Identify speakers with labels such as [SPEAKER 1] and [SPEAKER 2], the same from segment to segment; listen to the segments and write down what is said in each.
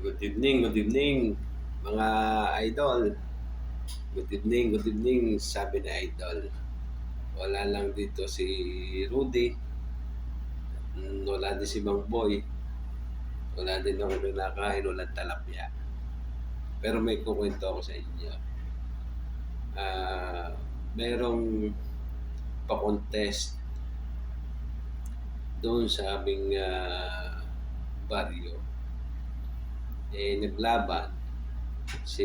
[SPEAKER 1] Good evening, mga idol. Good evening, sabi ni idol. Wala lang dito si Rudy, wala din si Mang Boy, wala din ako kinakain, walang talapya. Pero may kukwento ako sa inyo. Merong pa-contest doon sa aming baryo. Naglaban si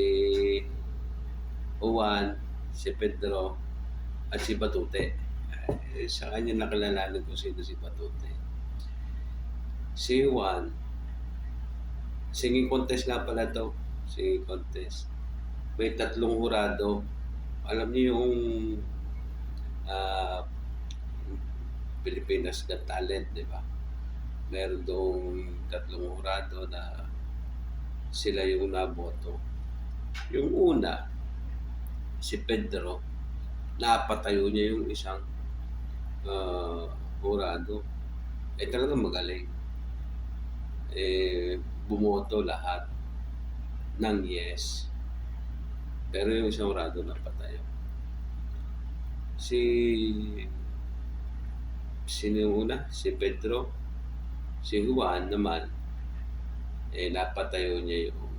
[SPEAKER 1] Juan, si Pedro, at si Batute. Sa kanya nakilalanin ko sino si Batute. Si Juan, singing contest nga pala to. Singing contest. May 3 hurado. Alam niyo yung Pilipinas Got Talent, di ba? Meron doong 3 hurado na sila yung naboto. Yung una, si Pedro, napatayo niya yung isang hurado. Talagang magaling. Bumoto lahat ng yes. Pero yung isang hurado napatayo. Sino yung una? Si Pedro. Si Juan naman, napatayo niya yung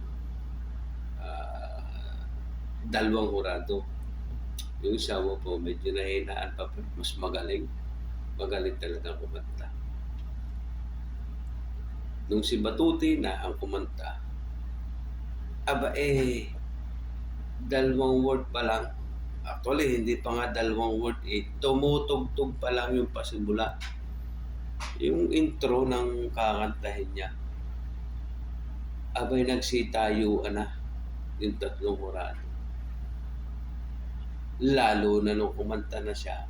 [SPEAKER 1] 2 hurado. Yung isa mo po, medyo nahinaan pa, mas magaling. Magaling talaga kumanta. Nung si Batuti na ang kumanta, 2 word pa lang. Actually, hindi pa nga 2 word, tumutugtog pa lang yung pasimula. Yung intro ng kakantahin niya, nagsitayuan na yung 3 hurado. Lalo na nung kumanta na siya,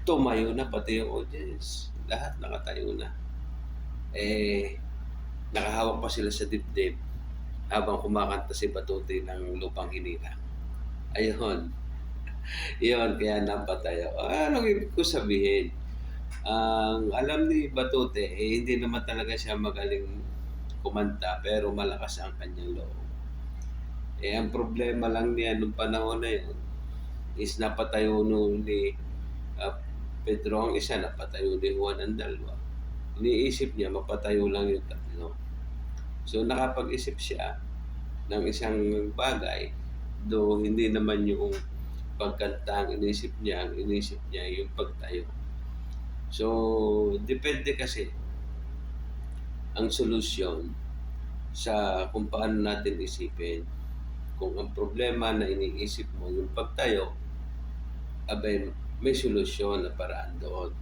[SPEAKER 1] tumayo na pati yung audience. Lahat nakatayo na. Nakahawak pa sila sa dibdib habang kumakanta si Batuti ng Lupang Hinirang. Ayun. Yun, kaya napatayo. Anong ibig ko sabihin? Alam ni Batute, hindi naman talaga siya magaling kumanta, pero malakas ang kanyang loob. Ang problema lang niya nung panahon na yun is napatayo ni Pedro ang isa, napatayo ni Juan ang 2. Iniisip niya, mapatayo lang yung 3. So nakapag-isip siya ng isang bagay, do hindi naman yung pagkanta ang inisip niya yung pagtayo. So, depende kasi ang solusyon sa kung paano natin isipin. Kung ang problema na iniisip mo yung pagtayo, may solusyon na paraan doon.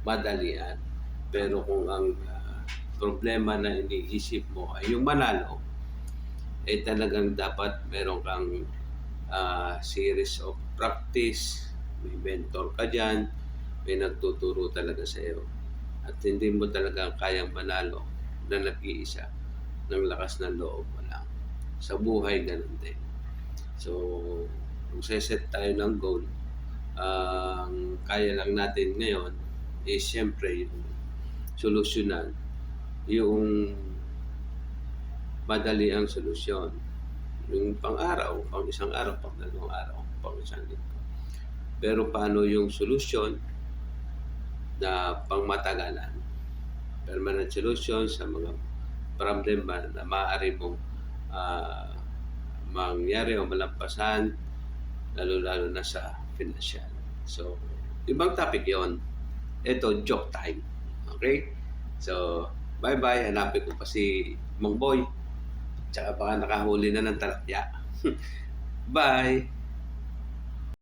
[SPEAKER 1] Madalian. Pero kung ang problema na iniisip mo ay yung manalo, talagang dapat meron kang series of practice, may mentor ka dyan, may nagtuturo talaga sa iyo. At hindi mo talaga kayang manalo na nag-iisa ng lakas ng loob mo lang. Sa buhay, ganun din. So, kung set tayo ng goal, kaya lang natin ngayon siyempre yung solusyonan, yung madali ang solusyon. Yung pang-araw, pang isang araw, pang 2 araw, pang isang linggo. Pero paano yung solusyon na pangmatagalan? Permanent solution sa mga problema na maaari mong mangyari o malampasan, lalo-lalo na sa financial. So, ibang topic yon. Ito, joke time. Okay? So, bye-bye. Hanapin ko pa si Mang Boy. Tsaka baka nakahuli na ng talapya. Bye!